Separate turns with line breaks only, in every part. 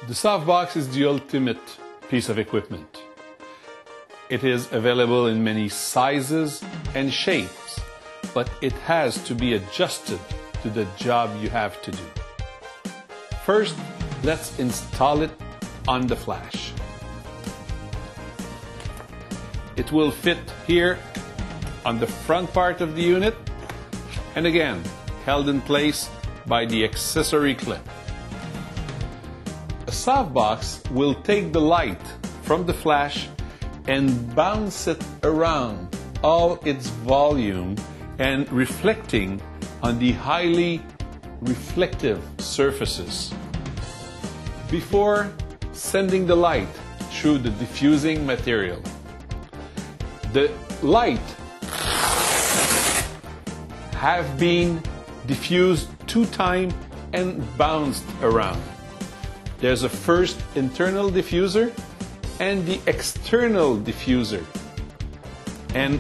The Softbox is the ultimate piece of equipment. It is available in many sizes and shapes, but it has to be adjusted to the job you have to do. First, let's install it on the flash. It will fit here on the front part of the unit, and again, held in place by the accessory clip. A softbox will take the light from the flash and bounce it around all its volume and reflecting on the highly reflective surfaces. Before sending the light through the diffusing material, the light have been diffused 2 times and bounced around. There's a first internal diffuser and the external diffuser. And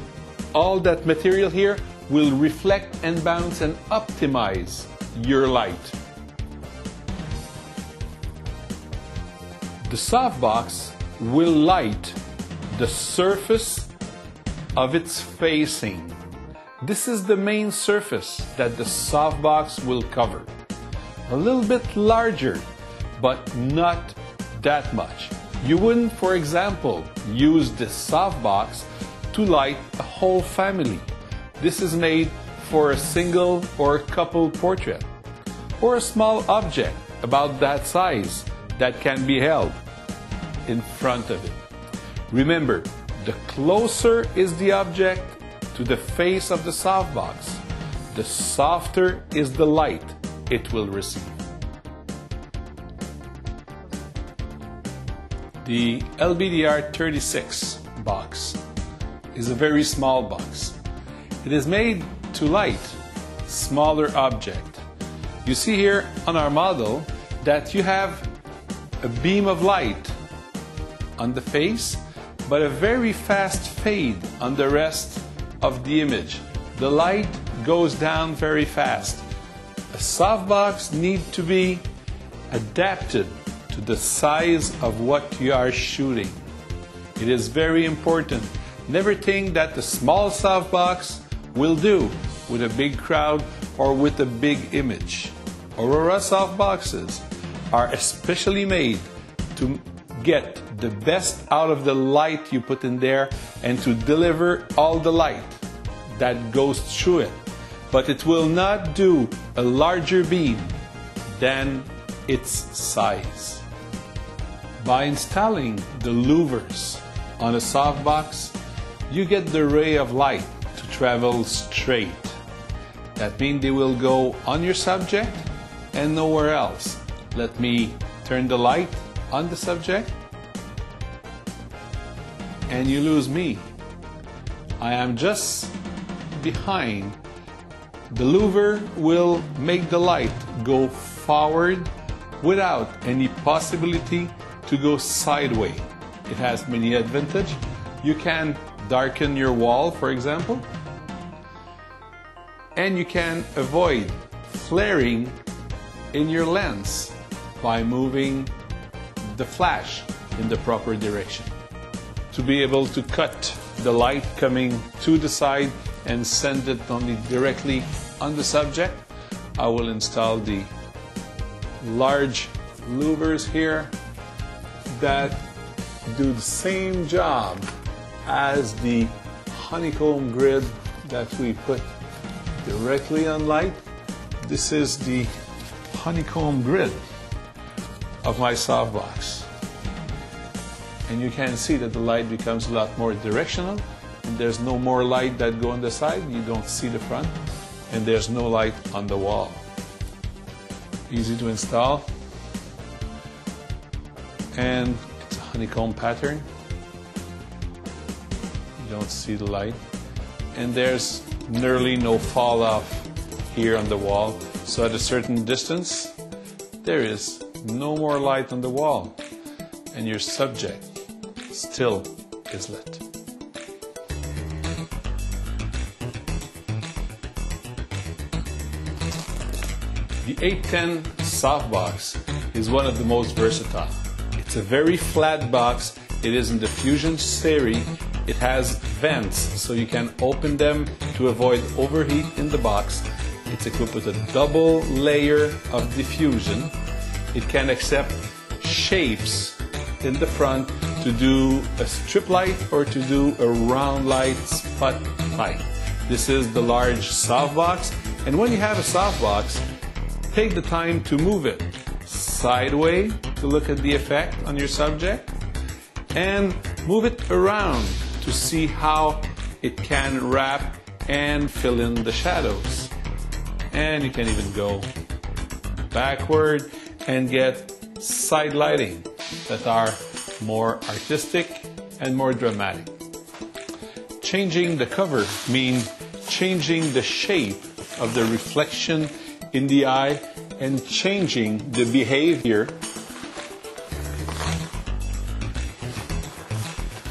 all that material here will reflect and bounce and optimize your light. The softbox will light the surface of its facing. This is the main surface that the softbox will cover. A little bit larger, but not that much. You wouldn't, for example, use this softbox to light a whole family. This is made for a single or couple portrait, or a small object about that size that can be held in front of it. Remember, the closer is the object to the face of the softbox, the softer is the light it will receive. The LBDR 36 box is a very small box. It is made to light smaller object. You see here on our model that you have a beam of light on the face, but a very fast fade on the rest of the image. The light goes down very fast. A softbox needs to be adapted to the size of what you are shooting. It is very important. Never think that the small softbox will do with a big crowd or with a big image. Aurora softboxes are especially made to get the best out of the light you put in there and to deliver all the light that goes through it. But it will not do a larger beam than its size. By installing the louvers on a softbox, you get the ray of light to travel straight. That means they will go on your subject and nowhere else. Let me turn the light on the subject and you lose me. I am just behind. The louver will make the light go forward without any possibility to go sideways. It has many advantages. You can darken your wall, for example, and you can avoid flaring in your lens by moving the flash in the proper direction. To be able to cut the light coming to the side and send it only directly on the subject, I will install the large louvers here that do the same job as the honeycomb grid that we put directly on light. This is the honeycomb grid of my softbox. And you can see that the light becomes a lot more directional, and there's no more light that go on the side. You don't see the front, and there's no light on the wall. Easy to install, and it's a honeycomb pattern. You don't see the light, and there's nearly no fall off here on the wall. So at a certain distance, there is no more light on the wall, and your subject still is lit. The 810 softbox is one of the most versatile. It's a very flat box. It is in the Fusion series. It has vents, so you can open them to avoid overheat in the box. It's equipped with a double layer of diffusion. It can accept shapes in the front to do a strip light or to do a round light, spot light. This is the large softbox, and when you have a softbox, take the time to move it sideways to look at the effect on your subject, and move it around to see how it can wrap and fill in the shadows. And you can even go backward and get side lighting that are more artistic and more dramatic. Changing the cover means changing the shape of the reflection in the eye and changing the behavior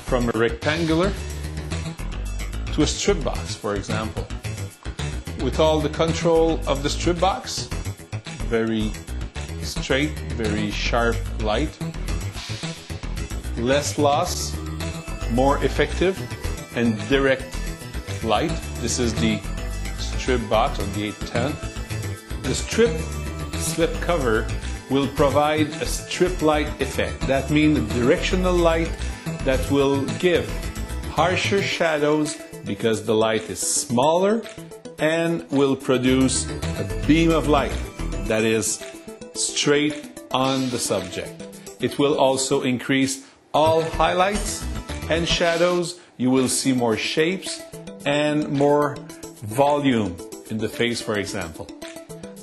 from a rectangular to a strip box, for example. With all the control of the strip box, very straight, very sharp light, less loss, more effective and direct light. This is the strip box on the 810. The strip slip cover will provide a strip light effect. That means a directional light that will give harsher shadows because the light is smaller, and will produce a beam of light that is straight on the subject. It will also increase all highlights and shadows. You will see more shapes and more volume in the face, for example.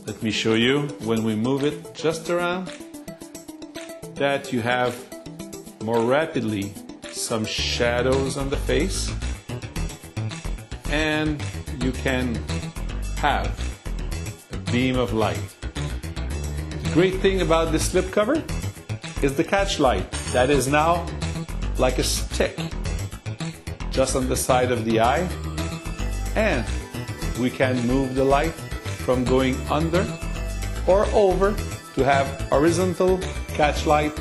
Let me show you when we move it just around that you have more rapidly some shadows on the face, and you can have a beam of light. The great thing about this slip cover is the catch light that is now like a stick just on the side of the eye, and we can move the light from going under or over to have horizontal catch light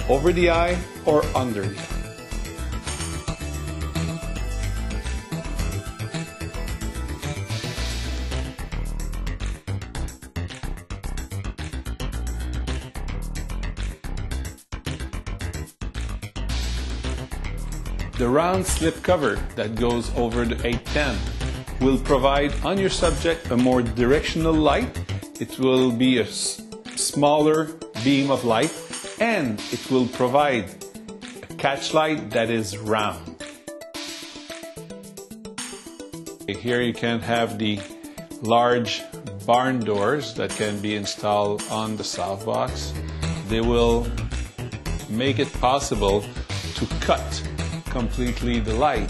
over the eye or under the eye. The round slip cover that goes over the 810 will provide on your subject a more directional light. It will be a smaller beam of light, and it will provide a catch light that is round. Here you can have the large barn doors that can be installed on the softbox. They will make it possible to cut completely the light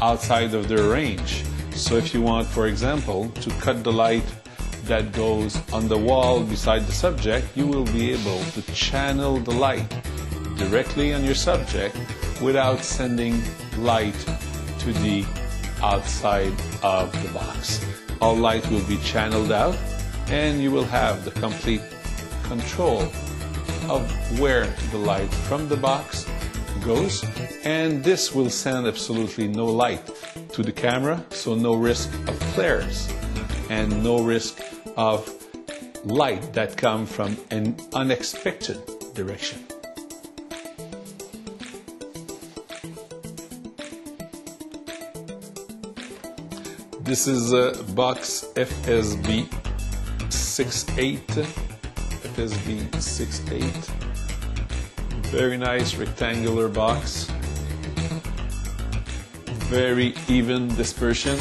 outside of their range. So if you want, for example, to cut the light that goes on the wall beside the subject, you will be able to channel the light directly on your subject without sending light to the outside of the box. All light will be channeled out, and you will have the complete control of where the light from the box goes, and this will send absolutely no light to the camera, so no risk of flares and no risk of light that come from an unexpected direction. This is a box FSB68. FSB68. Very nice rectangular box. Very even dispersion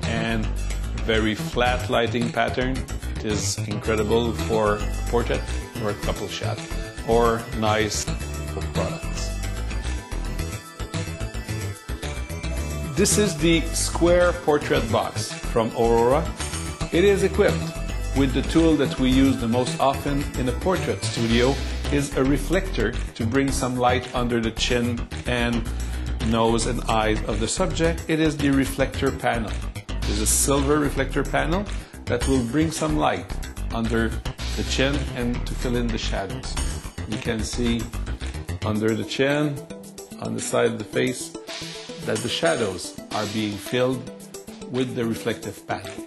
and very flat lighting pattern. It is incredible for a portrait or a couple shot or nice products. This is the Square Portrait Box from Aurora. It is equipped with the tool that we use the most often in a portrait studio, is a reflector to bring some light under the chin and nose and eyes of the subject. It is the reflector panel. It is a silver reflector panel that will bring some light under the chin and to fill in the shadows. You can see under the chin, on the side of the face, that the shadows are being filled with the reflective panel.